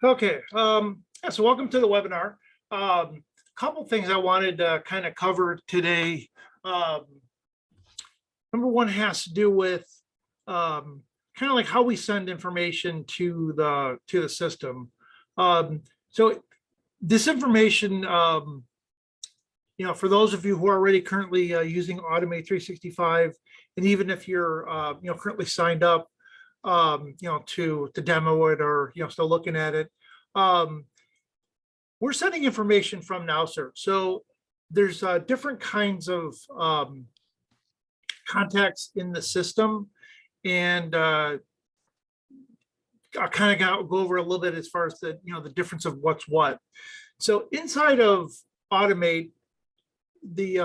Okay, yeah, so welcome to the webinar. Couple things I wanted to kind of cover today. Um, Number one has to do with kind of like how we send information to the system. So this information, for those of you who are already currently using Automate365, and even if you're currently signed up, to demo it or still looking at it. We're sending information from NowCerts. So there's different kinds of contacts in the system, and I'll kind of go over a little bit as far as the difference of what's what. So inside of Automate, the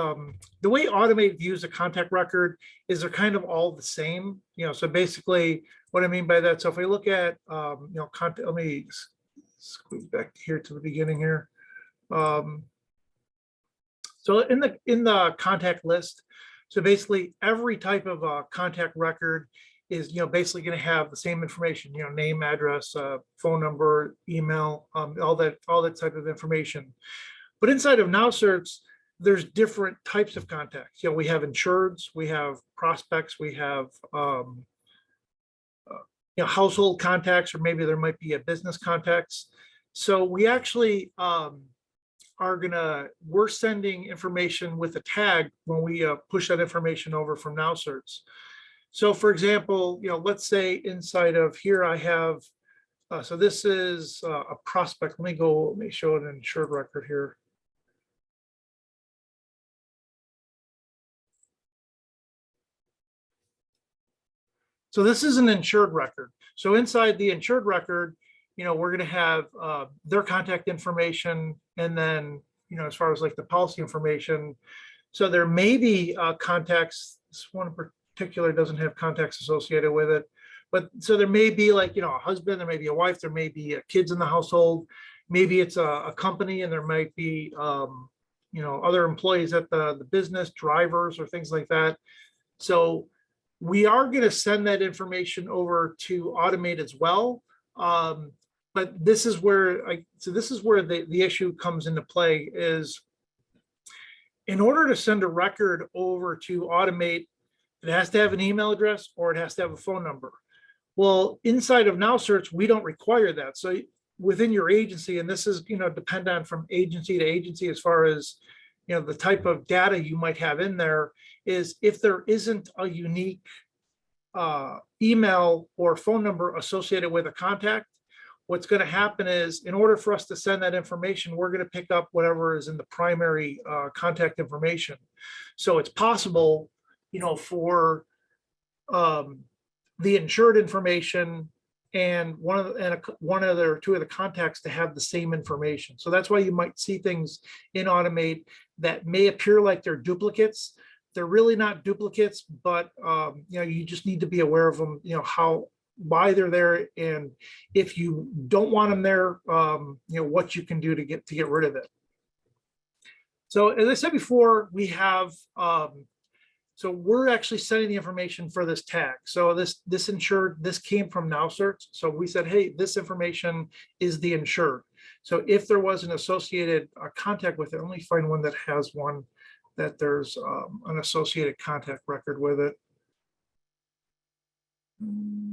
way Automate views a contact record is they're kind of all the same. So basically what I mean by that, so if we look at contact, let me squeeze back here to the beginning here. So in the contact list, so basically every type of contact record is basically going to have the same information, name, address, phone number, email, all that type of information. But inside of NowCerts, there's different types of contacts. We have insureds, we have prospects, we have household contacts, or maybe there might be a business contacts. So we actually we're sending information with a tag when we push that information over from NowCerts. So for example, let's say inside of here I have, so this is a prospect. Let me show an insured record here. So this is an insured record. So inside the insured record, we're going to have their contact information, and then, as far as like the policy information. So there may be contacts. This one in particular doesn't have contacts associated with it, but so there may be like, a husband, there may be a wife, there may be kids in the household. Maybe it's a company, and there might be, other employees at the business, drivers or things like that. So we are going to send that information over to Automate as well. But this is where the issue comes into play is, in order to send a record over to Automate, it has to have an email address or it has to have a phone number. Well, inside of NowCerts, we don't require that. So within your agency, and this is, depend on from agency to agency as far as, the type of data you might have in there, is if there isn't a unique email or phone number associated with a contact, what's going to happen is, in order for us to send that information, we're going to pick up whatever is in the primary contact information. So it's possible, for the insured information and one of the two of the contacts to have the same information. So that's why you might see things in Automate that may appear like they're duplicates. They're really not duplicates, but you just need to be aware of them, why they're there, and if you don't want them there, what you can do to get rid of it. So as I said before, we have so we're actually sending the information for this tag. So this insured, this came from NowCerts. So we said, hey, this information is the insured. So if there was an associated contact with it, let me find one that has one that there's an associated contact record with it.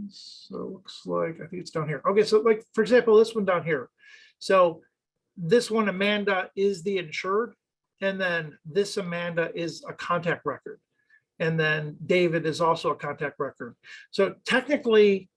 So it looks like, I think it's down here. Okay, so like, for example, this one down here. So this one, Amanda, is the insured, and then this Amanda is a contact record. And then David is also a contact record. So technically,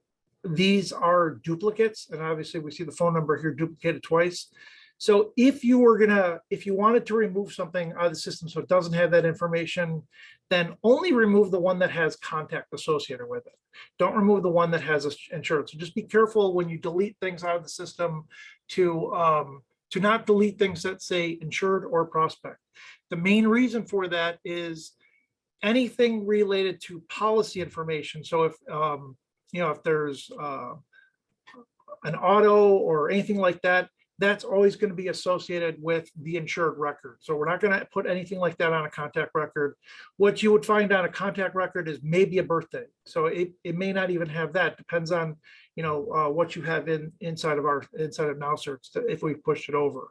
these are duplicates, and obviously we see the phone number here duplicated twice. So if you wanted to remove something out of the system so it doesn't have that information, then only remove the one that has contact associated with it. Don't remove the one that has insurance. So just be careful when you delete things out of the system to not delete things that say insured or prospect. The main reason for that is anything related to policy information. So if if there's an auto or anything like that, that's always going to be associated with the insured record. So we're not going to put anything like that on a contact record. What you would find on a contact record is maybe a birthday. So it may not even have that. Depends on, what you have inside of NowCerts if we pushed it over.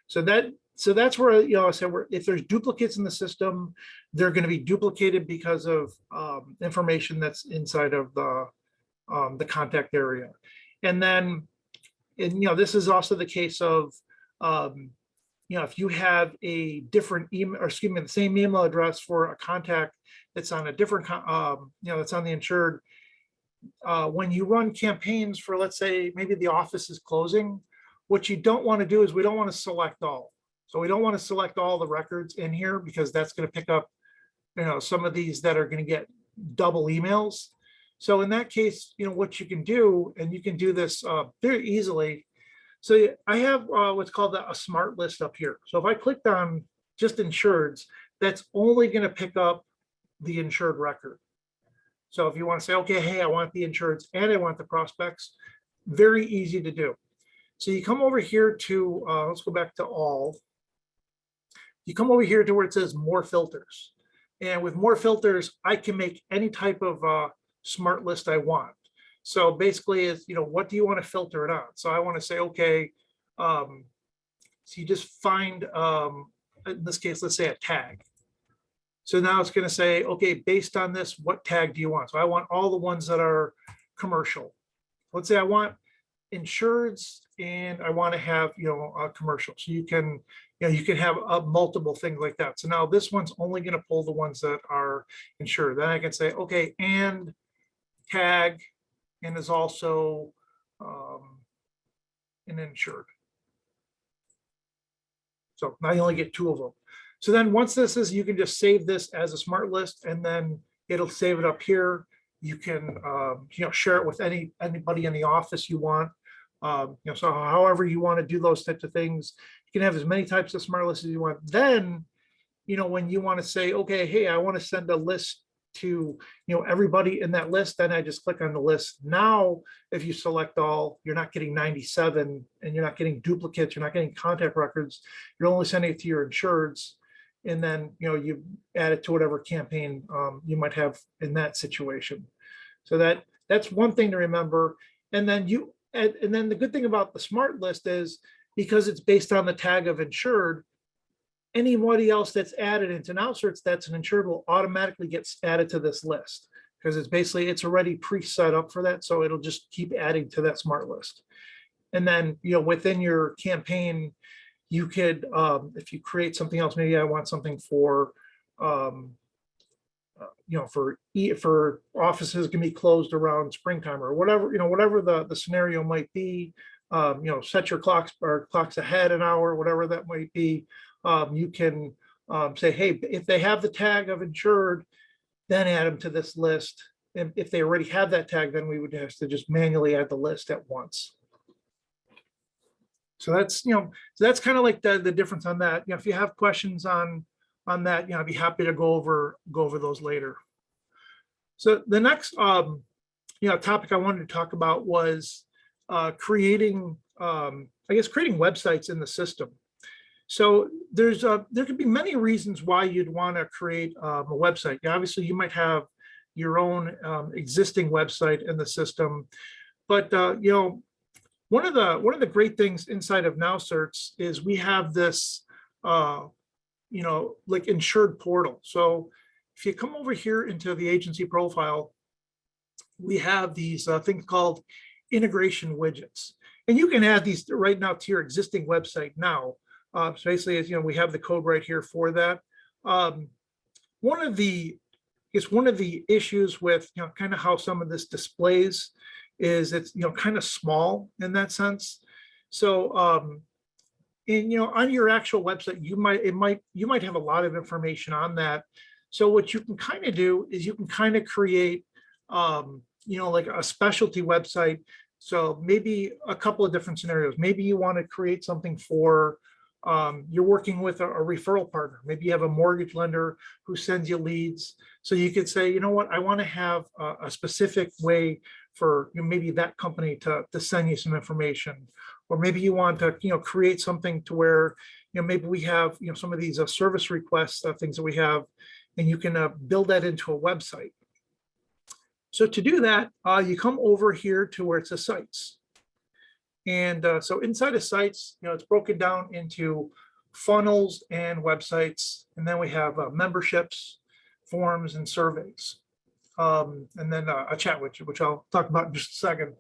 So that's where, I said, if there's duplicates in the system, they're going to be duplicated because of information that's inside of the contact area. And then, this is also the case of, if you have a different email, or excuse me, the same email address for a contact that's on a different, that's on the insured, when you run campaigns for, let's say, maybe the office is closing, what you don't want to do is we don't want to select all. So we don't want to select all the records in here because that's going to pick up, some of these that are going to get double emails. So in that case, what you can do, and you can do this very easily. So I have what's called a smart list up here. So if I clicked on just insureds, that's only going to pick up the insured record. So if you want to say, okay, hey, I want the insureds and I want the prospects, very easy to do. So you come over here to, let's go back to all. You come over here to where it says more filters. And with more filters, I can make any type of smart list I want. So basically, is what do you want to filter it on? So I want to say, okay, so you just find, in this case, let's say a tag. So now it's going to say, okay, based on this, what tag do you want? So I want all the ones that are commercial. Let's say I want insureds and I want to have, a commercial. So you can have multiple things like that. So now this one's only going to pull the ones that are insured. Then I can say, okay, and tag, and is also an insured. So now you only get 2 of them. So then once this is, you can just save this as a smart list, and then it'll save it up here. You can share it with anybody in the office you want. So however you want to do those types of things, you can have as many types of smart lists as you want. Then, when you want to say, okay, hey, I want to send a list to everybody in that list, then I just click on the list. Now, if you select all, you're not getting 97, and you're not getting duplicates, you're not getting contact records. You're only sending it to your insureds, and then you add it to whatever campaign you might have in that situation. So that's one thing to remember. And then the good thing about the smart list is, because it's based on the tag of insured, anybody else that's added into NowCerts that's an insured will automatically get added to this list, because it's already pre-set up for that. So it'll just keep adding to that smart list. And then, within your campaign, you could, if you create something else, maybe I want something for, for offices can be closed around springtime or whatever, whatever the scenario might be, set your clocks ahead an hour, whatever that might be. You can say, hey, if they have the tag of insured, then add them to this list. And if they already have that tag, then we would have to just manually add the list at once. So that's kind of like the difference on that. If you have questions on that, I'd be happy to go over those later. So the next topic I wanted to talk about was creating websites in the system. So there could be many reasons why you'd want to create a website. Obviously, you might have your own existing website in the system, but one of the great things inside of NowCerts is we have this like insured portal. So if you come over here into the agency profile, we have these things called integration widgets, and you can add these right now to your existing website now. So basically, as we have the code right here for that. One of the issues with kind of how some of this displays is it's kind of small in that sense. So on your actual website, you might have a lot of information on that. So what you can kind of do is you can kind of create like a specialty website. So maybe a couple of different scenarios. Maybe you want to create something for you're working with a referral partner. Maybe you have a mortgage lender who sends you leads. So you could say, I want to have a specific way for maybe that company to send you some information. or maybe you want to, create something to where, maybe we have, some of these service requests, things that we have, and you can build that into a website. So to do that, you come over here to where it says sites. And so inside of sites, it's broken down into funnels and websites. And then we have memberships, forms, and surveys. And then a chat widget, which I'll talk about in just a second.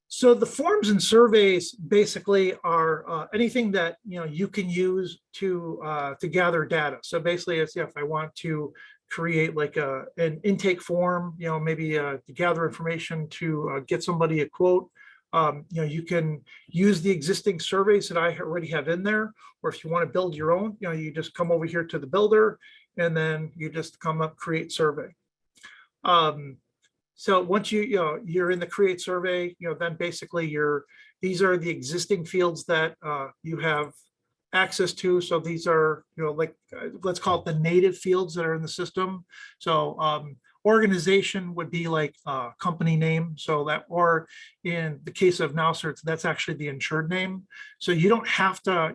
So the forms and surveys basically are anything that you can use to gather data. So basically, it's if I want to create like an intake form, maybe to gather information to get somebody a quote. You can use the existing surveys that I already have in there, or if you want to build your own, you just come over here to the builder, and then you just come up create survey. So once you're in the create survey, then basically these are the existing fields that you have access to. So these are, like, let's call it the native fields that are in the system. So organization would be like company name. So that, or in the case of NowCerts, that's actually the insured name. So you don't have to,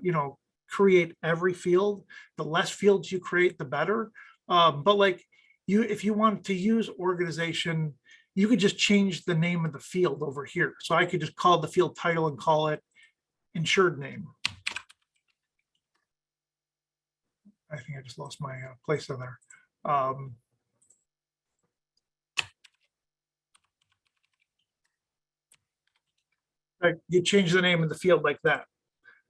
create every field. The less fields you create, the better. But like if you want to use organization, you could just change the name of the field over here. So I could just call the field title and call it insured name. I think I just lost my place in there. You change the name of the field like that,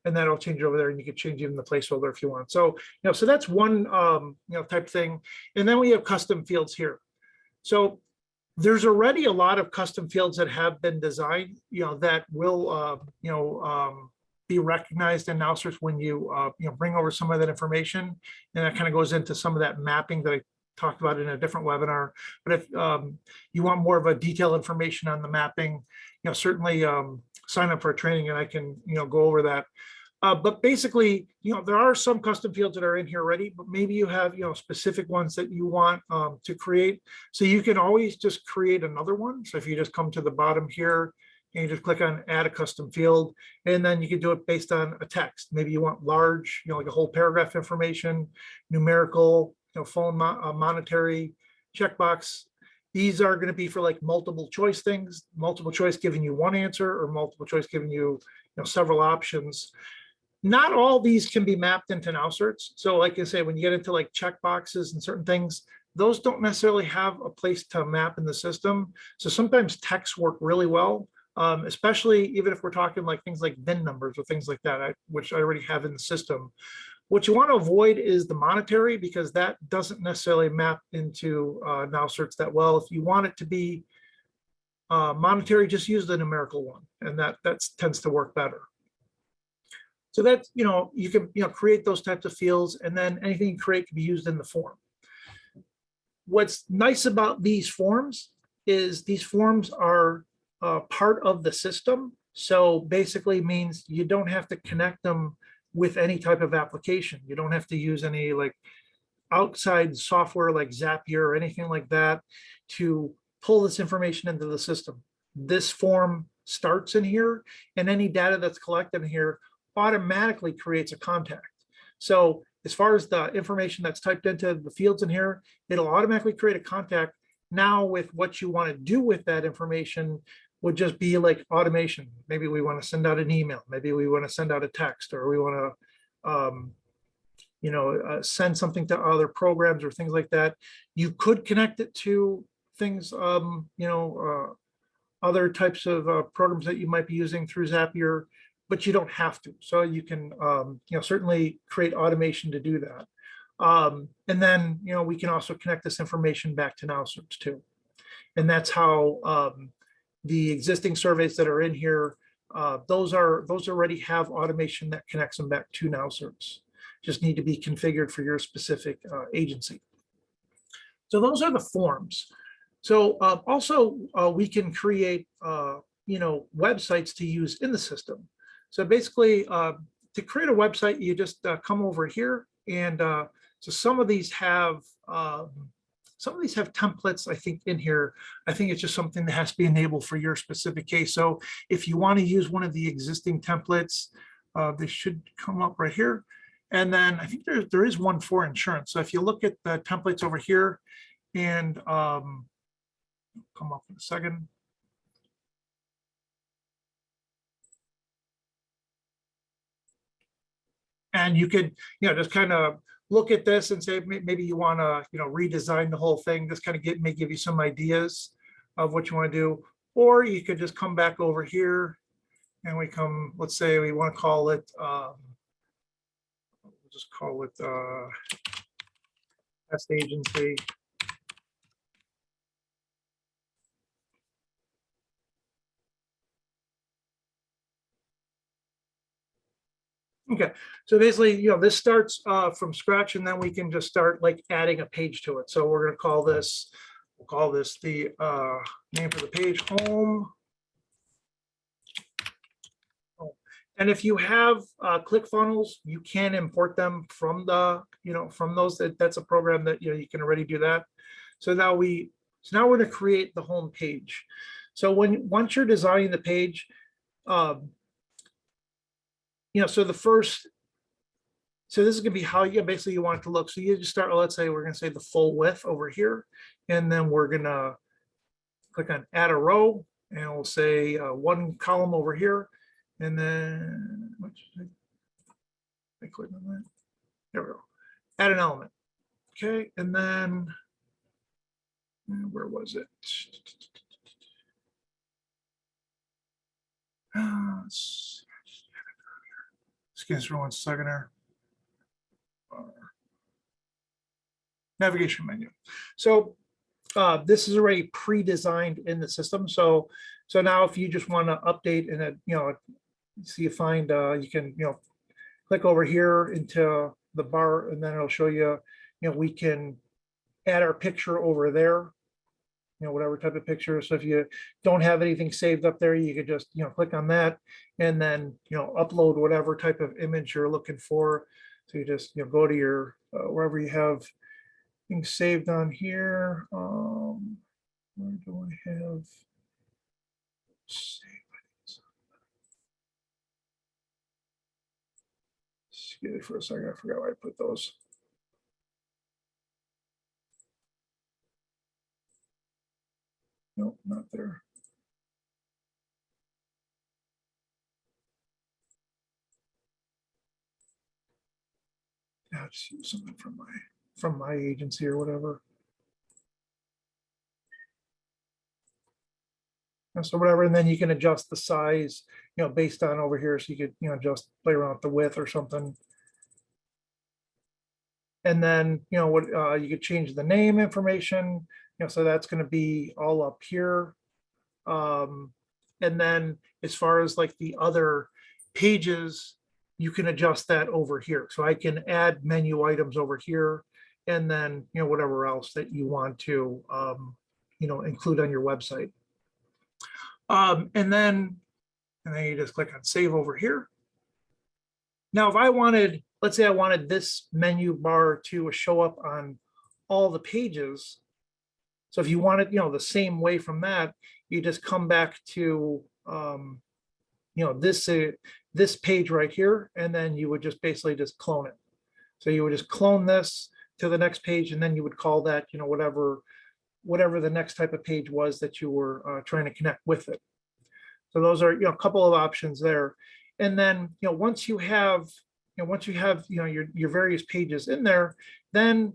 and that'll change it over there, and you can change even the placeholder if you want. So, so that's one, type thing. And then we have custom fields here. So there's already a lot of custom fields that have been designed, that will, be recognized in NowCerts when you, bring over some of that information. And that kind of goes into some of that mapping that I talked about in a different webinar. But if you want more of a detailed information on the mapping, certainly sign up for a training and I can, go over that. But basically, there are some custom fields that are in here already, but maybe you have, specific ones that you want to create. So you can always just create another one. So if you just come to the bottom here and you just click on add a custom field, and then you can do it based on a text. Maybe you want large, like a whole paragraph information, numerical, phone, monetary, checkbox. These are going to be for like multiple choice things, multiple choice giving you one answer, or multiple choice giving you, several options. Not all these can be mapped into NowCerts. So like I say, when you get into like checkboxes and certain things, those don't necessarily have a place to map in the system. So sometimes text work really well, especially even if we're talking like things like VIN numbers or things like that, which I already have in the system. What you want to avoid is the monetary, because that doesn't necessarily map into NowCerts that well. If you want it to be monetary, just use the numerical one, and that tends to work better. So that's, you can, create those types of fields, and then anything you create can be used in the form. What's nice about these forms is these forms are part of the system. So basically means you don't have to connect them with any type of application. You don't have to use any like outside software like Zapier or anything like that to pull this information into the system. This form starts in here, and any data that's collected in here automatically creates a contact. So as far as the information that's typed into the fields in here, it'll automatically create a contact. Now with what you want to do with that information would just be like automation. Maybe we want to send out an email. Maybe we want to send out a text, or we want to send something to other programs or things like that. You could connect it to things, other types of programs that you might be using through Zapier, but you don't have to. So you can, certainly create automation to do that. And then, we can also connect this information back to NowCerts too. And that's how the existing surveys that are in here, those already have automation that connects them back to NowCerts. Just need to be configured for your specific agency. So those are the forms. So also we can create, websites to use in the system. So basically, to create a website, you just come over here, and so some of these have some of these have templates, I think, in here. I think it's just something that has to be enabled for your specific case. So if you want to use one of the existing templates, they should come up right here. And then I think there is one for insurance. So if you look at the templates over here and come up in a second. And you could, just kind of look at this and say, maybe you want to, redesign the whole thing. This kind of may give you some ideas of what you want to do. Or you could just come back over here and let's say we want to call it, we'll just call it test agency. Okay, so basically, this starts from scratch, and then we can just start like adding a page to it. So we're going to call this, we'll call this the name for the page, home. And if you have ClickFunnels, you can import them from the, from those. That's a program that you can already do that. So now we're going to create the home page. So once you're designing the page, so this is going to be how you basically want it to look. So you just start, let's say we're going to say the full width over here, and then we're going to click on add a row, and we'll say one column over here, and then I click on that. There we go. Add an element. Okay, and then where was it? Excuse me for 1 second here. Navigation menu. So this is already pre-designed in the system. So now if you just want to update and so you find you can click over here into the bar, and then it'll show you we can add our picture over there, whatever type of picture. So if you don't have anything saved up there, you could just click on that, and then upload whatever type of image you're looking for. So you just go to your wherever you have things saved on here. Where do I have save? Excuse me for a second, I forgot where I put those. Nope, not there. Yeah, I'll just use something from my agency or whatever. And so whatever, and then you can adjust the size, based on over here. So you could, just play around with the width or something. And then, what you could change the name information, so that's going to be all up here. And then as far as like the other pages, you can adjust that over here. So I can add menu items over here, and then, whatever else that you want to, include on your website. And then you just click on save over here. Now, if I wanted, let's say I wanted this menu bar to show up on all the pages. So if you want it, the same way from that, you just come back to, this page right here, and then you would just basically just clone it. So you would just clone this to the next page, and then you would call that, whatever the next type of page was that you were trying to connect with it. So those are, a couple of options there. And then, once you have, your various pages in there, then,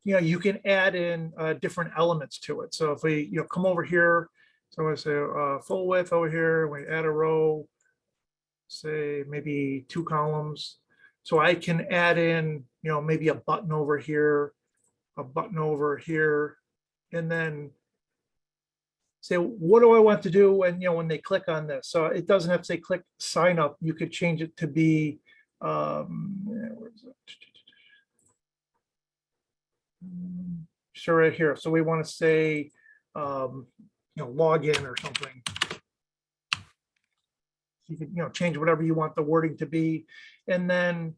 you can add in different elements to it. So if we, come over here, so I say full width over here, we add a row, say maybe 2 columns. So I can add in, maybe a button over here, a button over here, and then say, what do I want to do when, when they click on this? So it doesn't have to say click sign up. You could change it to be, where is it? Sure, right here. So we want to say, log in or something. You can, change whatever you want the wording to be. And then,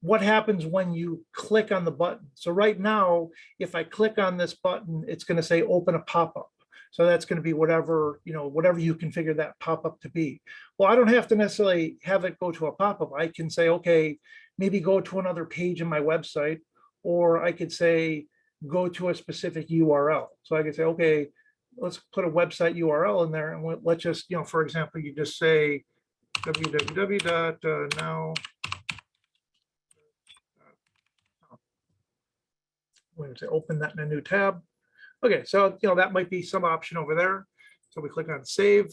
what happens when you click on the button. So right now, if I click on this button, it's going to say open a pop-up. So that's going to be whatever, whatever you configure that pop-up to be. Well, I don't have to necessarily have it go to a pop-up. I can say, okay, maybe go to another page in my website, or I could say, go to a specific URL. So I could say, okay, let's put a website URL in there. And let's just, for example, you just say www.now. We're going to say open that in a new tab. Okay, so that might be some option over there. So we click on save.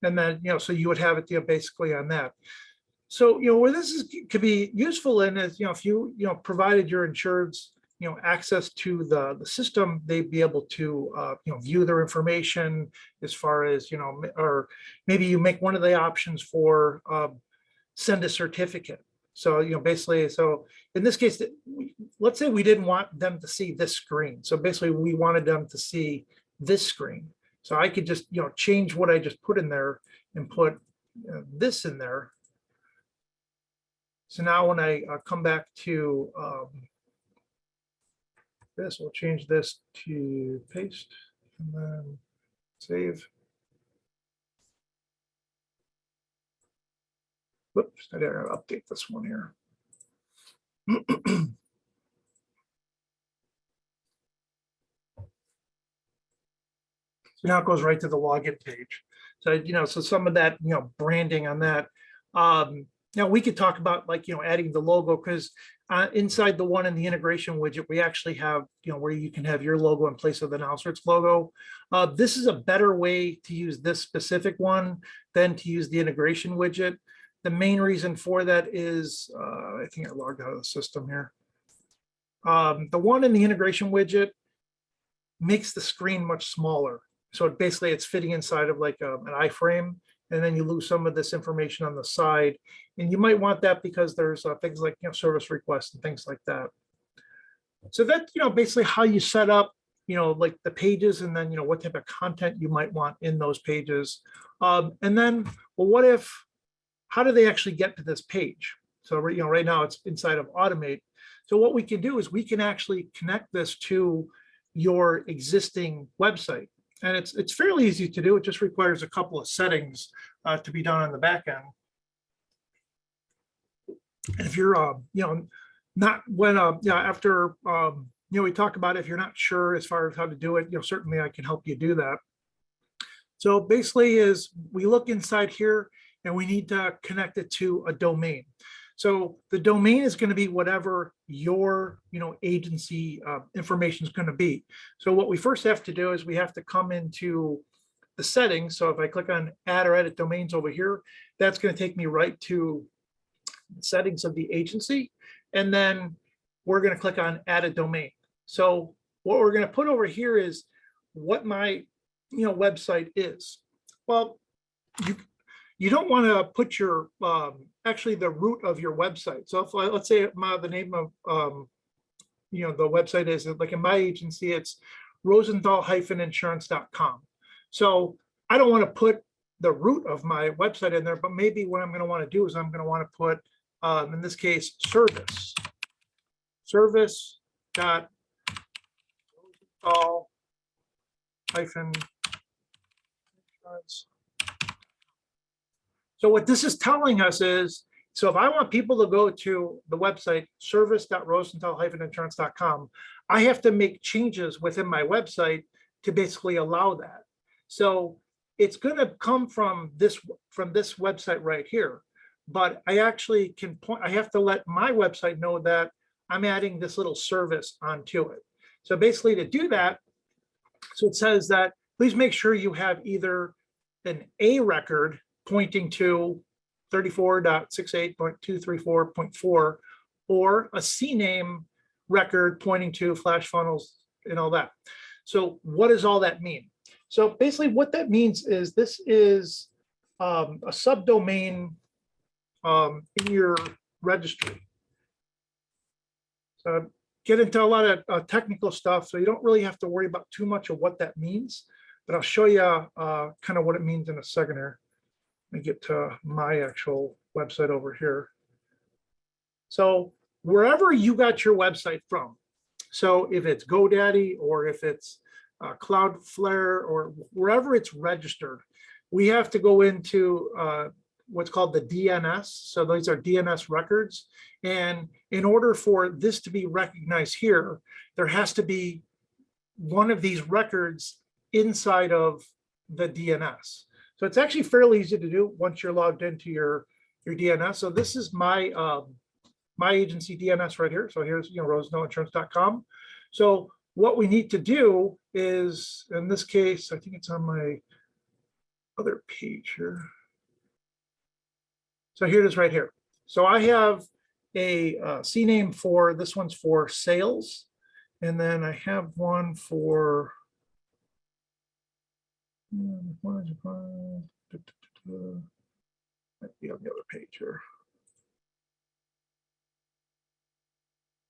And then, so you would have it, basically on that. So, where this could be useful in is, if you, provided your insureds, access to the system, they'd be able to, view their information as far as, or maybe you make one of the options for send a certificate. So, basically, so in this case, let's say we didn't want them to see this screen. So basically we wanted them to see this screen. So I could just, change what I just put in there and put this in there. So now when I come back to this, we'll change this to paste and then save. Whoops, I gotta update this one here. So now it goes right to the login page. So, so some of that, branding on that. Now we could talk about adding the logo, because inside the one in the integration widget, we actually have, where you can have your logo in place of the NowCerts logo. This is a better way to use this specific one than to use the integration widget. The main reason for that is, I think I logged out of the system here. The one in the integration widget makes the screen much smaller. So basically it's fitting inside of like an iframe, and then you lose some of this information on the side. And you might want that because there's things like service requests and things like that. So that's basically how you set up like the pages, and then what type of content you might want in those pages. And then, well, how do they actually get to this page? So right now it's inside of Automate. So what we can do is we can actually connect this to your existing website. And it's fairly easy to do. It just requires a couple of settings to be done on the back end. And if you're, not when, after, we talk about it, if you're not sure as far as how to do it, certainly I can help you do that. So basically is we look inside here and we need to connect it to a domain. So the domain is going to be whatever your, agency information is going to be. So what we first have to do is we have to come into the settings. So if I click on add or edit domains over here, that's going to take me right to the settings of the agency. And then we're going to click on add a domain. So what we're going to put over here is what my, website is. Well, you don't want to put your actually the root of your website. So if let's say the name of the website is, like in my agency, it's rosenthal-insurance.com. So I don't want to put the root of my website in there, but maybe what I'm going to want to do is I'm going to want to put in this case service.rosenthal-insurance. So what this is telling us is, so if I want people to go to the website service.rosenthal-insurance.com, I have to make changes within my website to basically allow that. So it's going to come from this website right here, but I actually can point, I have to let my website know that I'm adding this little service onto it. So basically to do that, so it says that please make sure you have either an A record pointing to 34.68.234.4 or a CNAME record pointing to flash funnels and all that. So what does all that mean? So basically what that means is this is a subdomain in your registry. So get into a lot of technical stuff, so you don't really have to worry about too much of what that means. but I'll show you kind of what it means in a second here. Let me get to my actual website over here. So wherever you got your website from, so if it's GoDaddy or if it's Cloudflare or wherever it's registered, we have to go into what's called the DNS. So these are DNS records. And in order for this to be recognized here, there has to be one of these records inside of the DNS. So it's actually fairly easy to do once you're logged into your DNS. So this is my my agency DNS right here. So here's NowCerts.com. So what we need to do is, in this case, I think it's on my other page here. So here it is right here. So I have a CNAME for, this one's for sales. And then I have one for, might be on the other page here.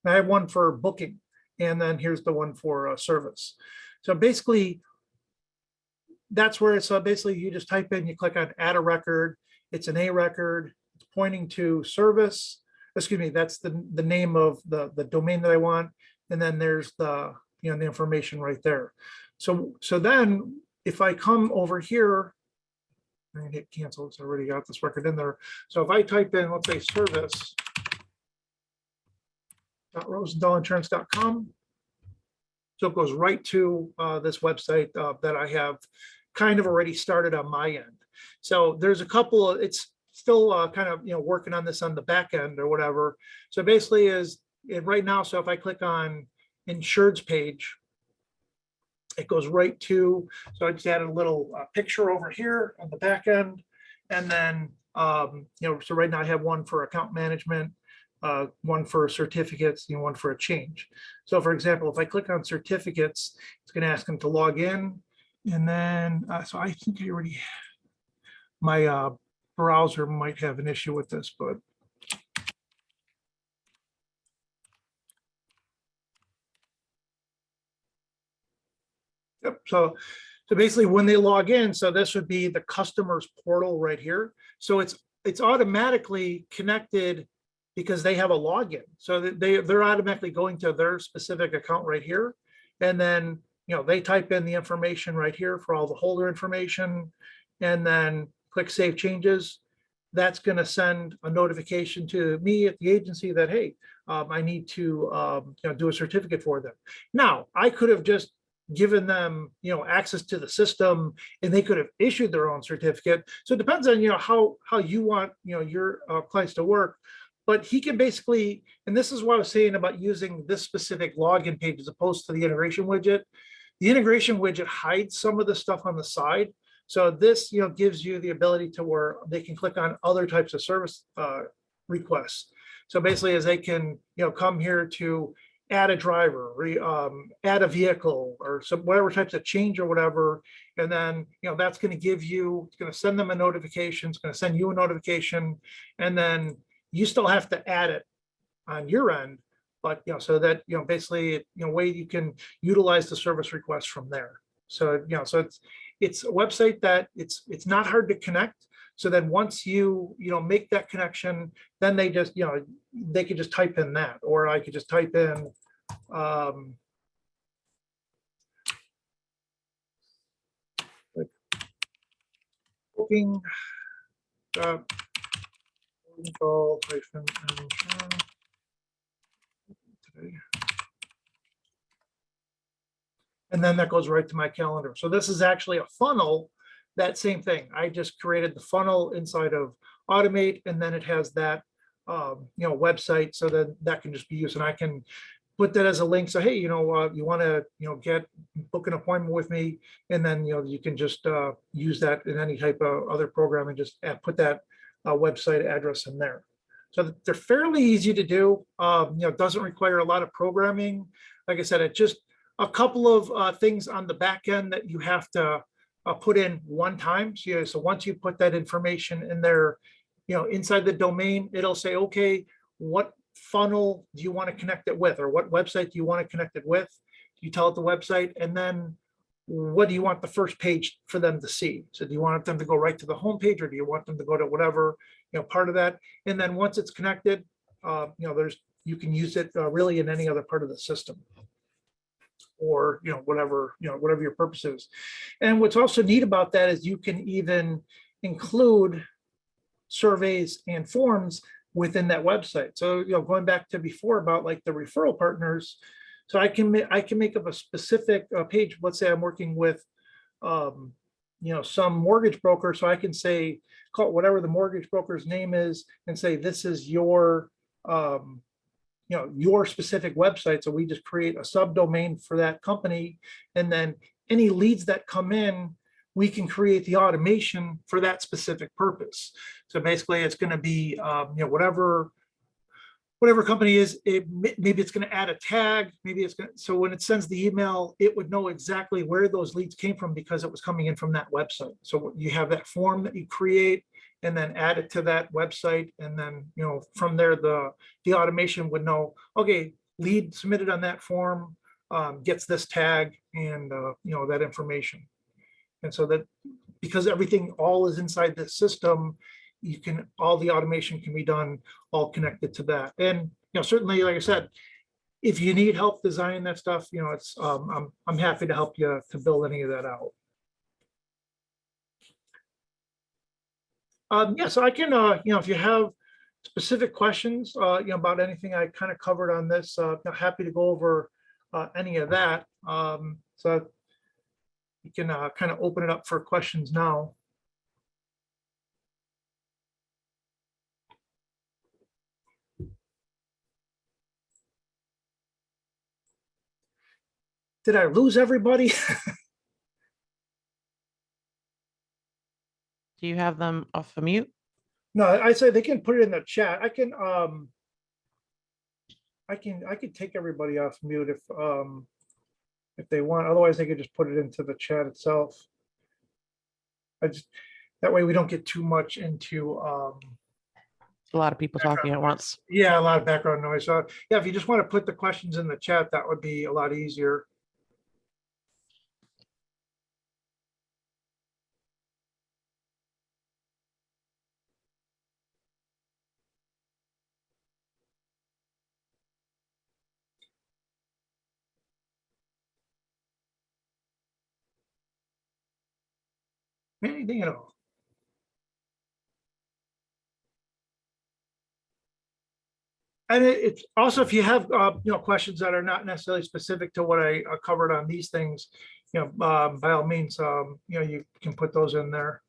I have one for booking, and then here's the one for service. So basically, that's where it's, so basically you just type in, you click on add a record. It's an A record. It's pointing to service. Excuse me, that's the name of the domain that I want. And then there's the, the information right there. So then if I come over here, I'm gonna hit cancel. It's already got this record in there. So if I type in, let's say service, .rosendahlinsurance.com. So it goes right to this website that I have kind of already started on my end. So there's a couple of, it's still kind of, working on this on the back end or whatever. So basically is right now, so if I click on insured's page, it goes right to, so I just added a little picture over here on the back end. And then, so right now I have one for account management, one for certificates, one for a change. So for example, if I click on certificates, it's going to ask them to log in. And then, so I think I already, my browser might have an issue with this, but. Yep. So basically when they log in, so this would be the customer's portal right here. So it's automatically connected because they have a login. So they're automatically going to their specific account right here. And then, they type in the information right here for all the holder information and then click save changes. That's going to send a notification to me at the agency that, hey, I need to do a certificate for them. Now, I could have just given them, access to the system, and they could have issued their own certificate. So it depends on, how you want, your clients to work. But he can basically, and this is what I was saying about using this specific login page as opposed to the integration widget. The integration widget hides some of the stuff on the side. So this, gives you the ability to where they can click on other types of service requests. So basically, as they can, come here to add a driver, add a vehicle, or some whatever types of change or whatever, and then that's going to give you, it's going to send them a notification, it's going to send you a notification, and then you still have to add it on your end, but so that basically way you can utilize the service request from there. So so it's a website that it's not hard to connect. So then once you make that connection, then they just they could just type in that, or I could just type in like booking today. And then that goes right to my calendar. So this is actually a funnel, that same thing. I just created the funnel inside of Automate, and then it has that website, so that can just be used, and I can put that as a link. So hey, you want to book an appointment with me, and then you can just use that in any type of other program and just put that website address in there. So they're fairly easy to do. Doesn't require a lot of programming. Like I said, it just a couple of things on the back end that you have to put in one time. So once you put that information in there, inside the domain, it'll say, okay, what funnel do you want to connect it with, or what website do you want to connect it with? You tell it the website, and then what do you want the first page for them to see? So do you want them to go right to the home page, or do you want them to go to whatever, part of that? And then once it's connected, you can use it really in any other part of the system, or whatever your purpose is. And what's also neat about that is you can even include surveys and forms within that website. So, going back to before about like the referral partners, so I can make up a specific page. Let's say I'm working with, some mortgage broker, so I can say, call it whatever the mortgage broker's name is, and say, this is your, your specific website. So we just create a subdomain for that company, and then any leads that come in, we can create the automation for that specific purpose. So basically, it's going to be, whatever company is, maybe it's going to add a tag, maybe it's going to, so when it sends the email, it would know exactly where those leads came from because it was coming in from that website. So you have that form that you create and then add it to that website. And then, from there, the automation would know, okay, lead submitted on that form gets this tag and, that information. And so that, because everything all is inside the system, all the automation can be done all connected to that. And certainly, like I said, if you need help designing that stuff, it's I'm happy to help you to build any of that out. So I can if you have specific questions about anything I kind of covered on this, happy to go over any of that. So you can kind of open it up for questions now. Did I lose everybody? Do you have them off of mute? No, I say they can put it in the chat. I can take everybody off mute if they want. Otherwise, they could just put it into the chat itself. That way we don't get too much into A lot of people talking at once. Yeah, a lot of background noise. So yeah, if you just want to put the questions in the chat, that would be a lot easier. Anything at all. And it's also, if you have questions that are not necessarily specific to what I covered on these things, by all means, you can put those in there.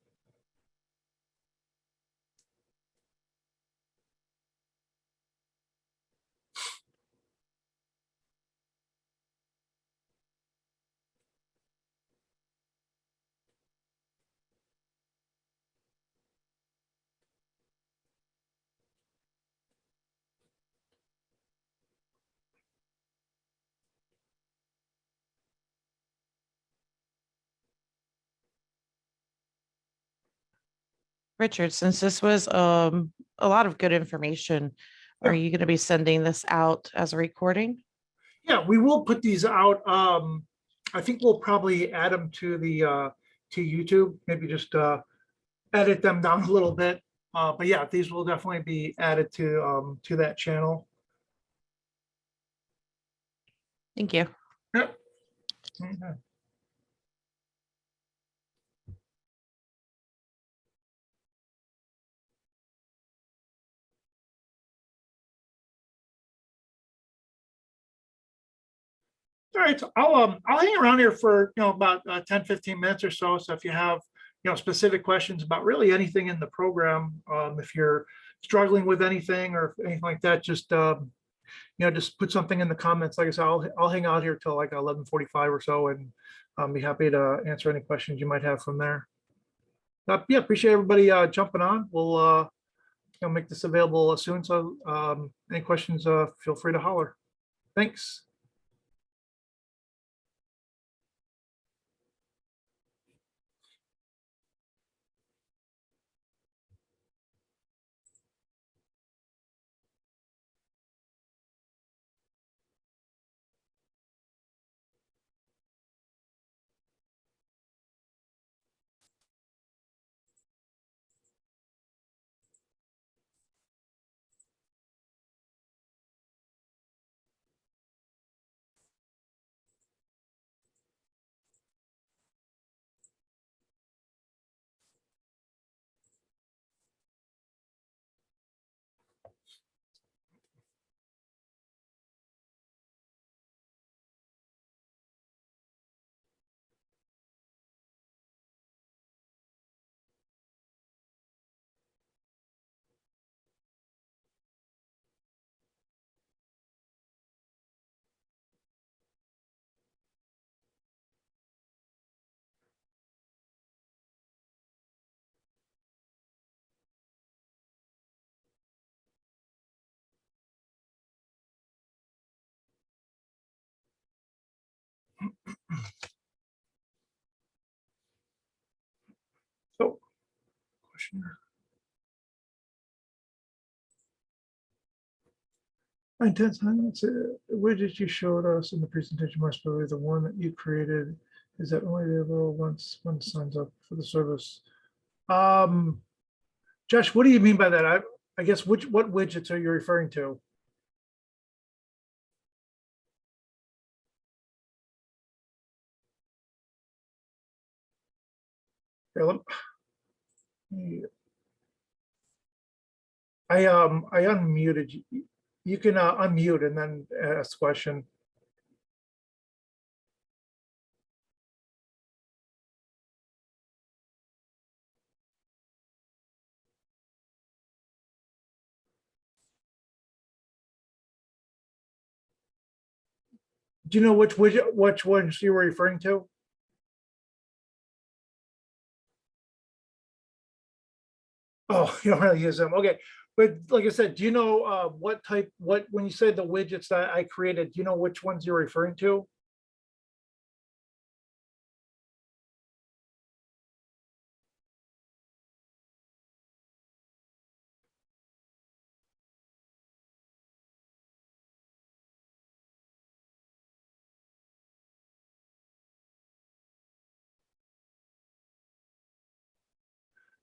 Richard, since this was a lot of good information, are you going to be sending this out as a recording? Yeah, we will put these out. I think we'll probably add them to the to YouTube. Maybe just edit them down a little bit. But yeah, these will definitely be added to that channel. Thank you. Yep. Mhm. All right, so I'll hang around here for about 10, 15 minutes or so. So if you have specific questions about really anything in the program, if you're struggling with anything or anything like that, just just put something in the comments. Like I said, I'll hang out here till like 11:45 or so, and be happy to answer any questions you might have from there. Yeah, appreciate everybody jumping on. We'll make this available soon. So any questions, feel free to holler. Thanks. So, question here. Intense, that's it. Widget you showed us in the presentation must be the one that you created. Is that only available once one signs up for the service? Josh, what do you mean by that? I guess what widgets are you referring to? Here, I unmuted you. You can unmute and then ask the question. Do you know which widget, which ones you were referring to? Oh, you don't really use them. Okay. But like I said, do you know what type, when you say the widgets that I created, do you know which ones you're referring to?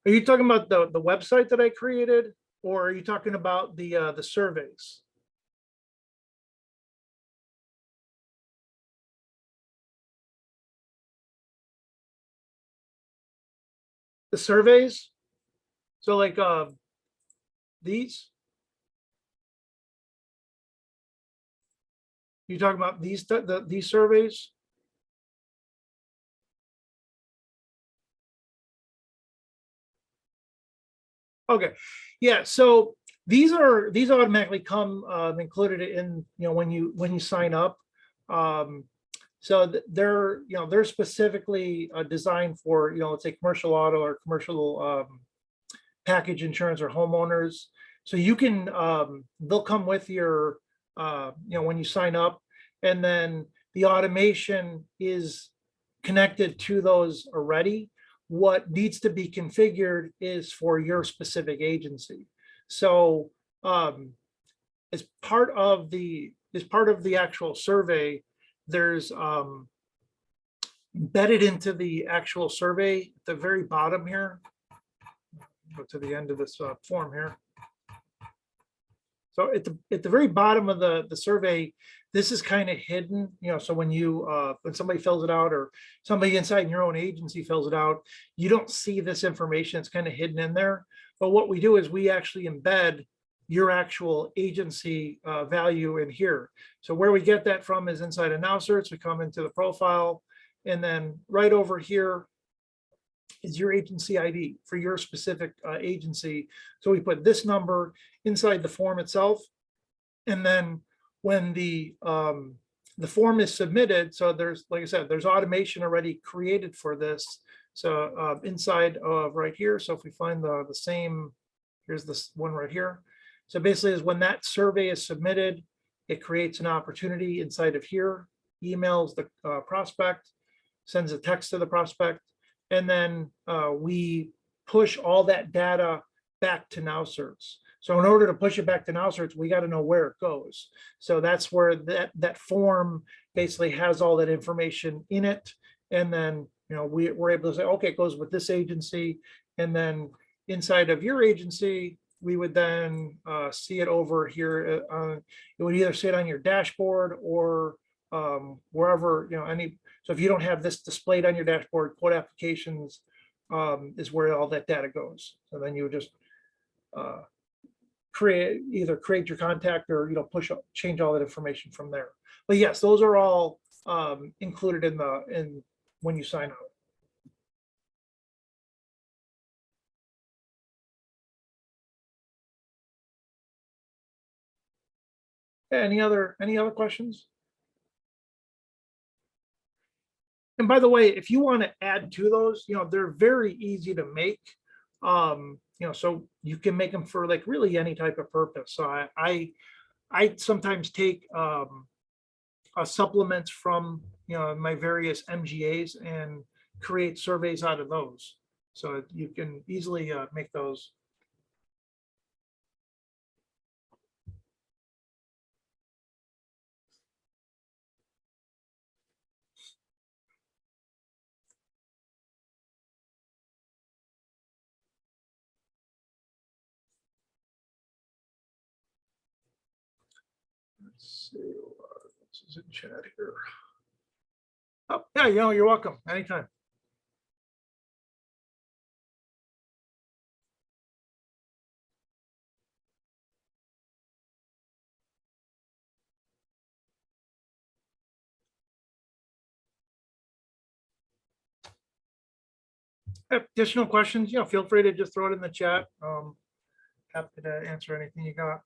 Are you talking about the website that I created, or are you talking about the surveys? The surveys? So like these? You talking about these surveys? Okay, yeah. So these automatically come included in when you sign up. So they're specifically designed for let's say commercial auto or commercial package insurance or homeowners. So you can they'll come with your when you sign up, and then the automation is connected to those already. What needs to be configured is for your specific agency. So as part of the actual survey, there's embedded into the actual survey at the very bottom here. Go to the end of this form here. So at the very bottom of the survey, this is kind of hidden, so when somebody fills it out, or somebody inside your own agency fills it out, you don't see this information. It's kind of hidden in there. But what we do is we actually embed your actual agency value in here. So where we get that from is inside of NowCerts. We come into the profile, and then right over here is your agency ID for your specific agency. So we put this number inside the form itself, and then when the form is submitted, so there's, like I said, there's automation already created for this. So inside of right here, so if we find the same, here's this one right here. So basically is when that survey is submitted, it creates an opportunity inside of here, emails the prospect, sends a text to the prospect, and then we push all that data back to NowCerts. So in order to push it back to NowCerts, we got to know where it goes. So that's where that form basically has all that information in it. And then we're able to say, okay, it goes with this agency. And then inside of your agency, we would then see it over here. It would either sit on your dashboard or wherever, so if you don't have this displayed on your dashboard, quote applications is where all that data goes. So then you would just create your contact, or change all that information from there. But yes, those are all included in when you sign up. Any other questions? And by the way, if you want to add to those, they're very easy to make. So you can make them for like really any type of purpose. So I sometimes take supplements from my various MGAs and create surveys out of those. So you can easily make those. Let's see, this is in chat here. Oh, yeah, you're welcome, anytime. Additional questions, feel free to just throw it in the chat. Happy to answer anything you got.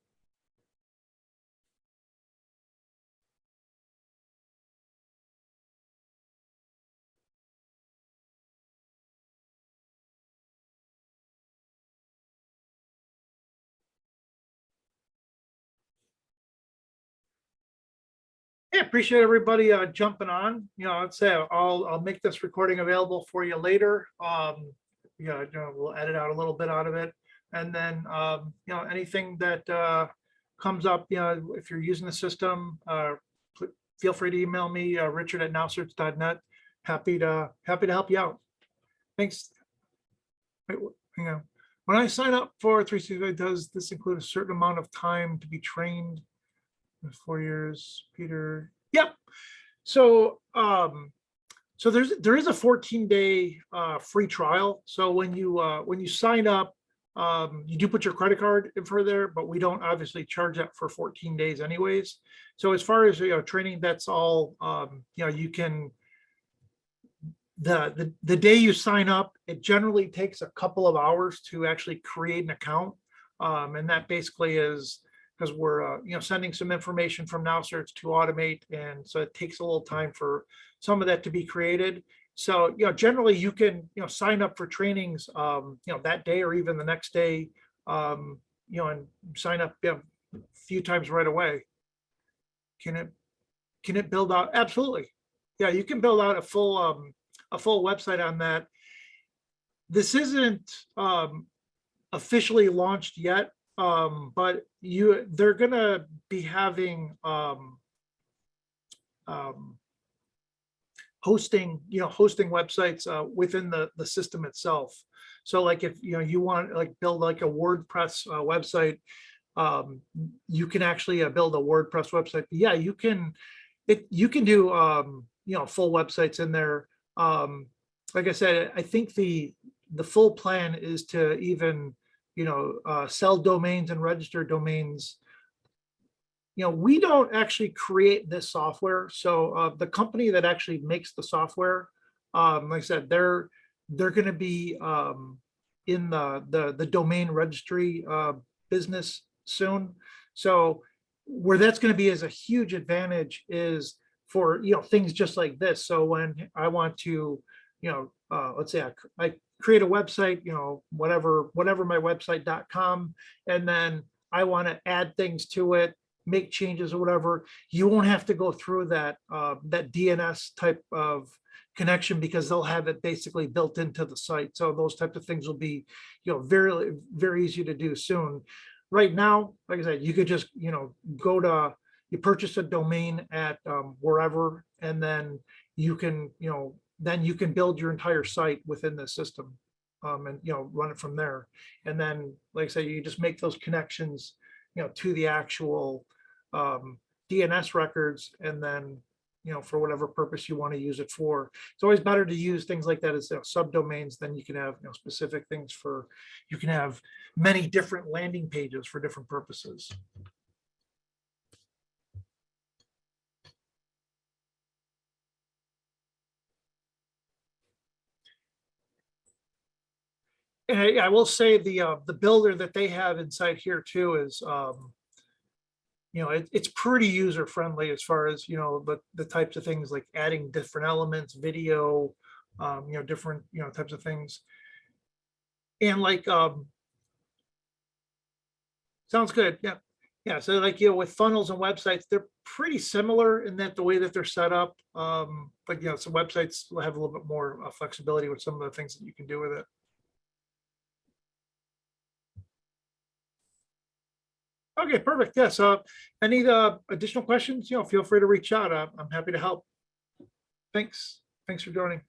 Yeah, appreciate everybody jumping on. I'd say I'll make this recording available for you later. We'll edit out a little bit out of it, and then anything that comes up, if you're using the system, feel free to email me, richard@nowcerts.net. Happy to help you out. Thanks. Wait, hang on. When I sign up for 365, does this include a certain amount of time to be trained? 4 years, Peter. Yep. So so there is a 14-day free trial. So when you sign up, you do put your credit card info there, but we don't obviously charge that for 14 days anyways. So as far as training, that's all you can. The day you sign up, it generally takes a couple of hours to actually create an account, and that basically is because we're sending some information from NowCerts to Automate, and so it takes a little time for some of that to be created. So generally you can sign up for trainings that day or even the next day, and sign up a few times right away. Can it build out? Absolutely. Yeah, you can build out a full website on that. This isn't officially launched yet, but they're gonna be having hosting websites within the system itself. So like if you want like build like a WordPress website, you can actually build a WordPress website. But yeah, you can do full websites in there. Like I said, I think the full plan is to even sell domains and register domains. We don't actually create this software. So the company that actually makes the software, like I said, they're going to be in the domain registry business soon. So where that's going to be is a huge advantage is for things just like this. So when I want to let's say I create a website, whatever my website.com, and then I want to add things to it, make changes or whatever, you won't have to go through that DNS type of connection because they'll have it basically built into the site. So those types of things will be very, very easy to do soon. Right now, like I said, you could just you purchase a domain at wherever, and then you can build your entire site within the system, and run it from there. And then, like I say, you just make those connections to the actual DNS records, and then for whatever purpose you want to use it for. It's always better to use things like that as subdomains. Then you can have specific things for, you can have many different landing pages for different purposes. And I will say the builder that they have inside here too is it's pretty user friendly as far as the types of things like adding different elements, video, different types of things. And like sounds good. Yeah. Yeah, so like, with funnels and websites, they're pretty similar in that the way that they're set up. But some websites will have a little bit more flexibility with some of the things that you can do with it. Okay, perfect. Yeah, so any additional questions, feel free to reach out. I'm happy to help. Thanks. Thanks for joining.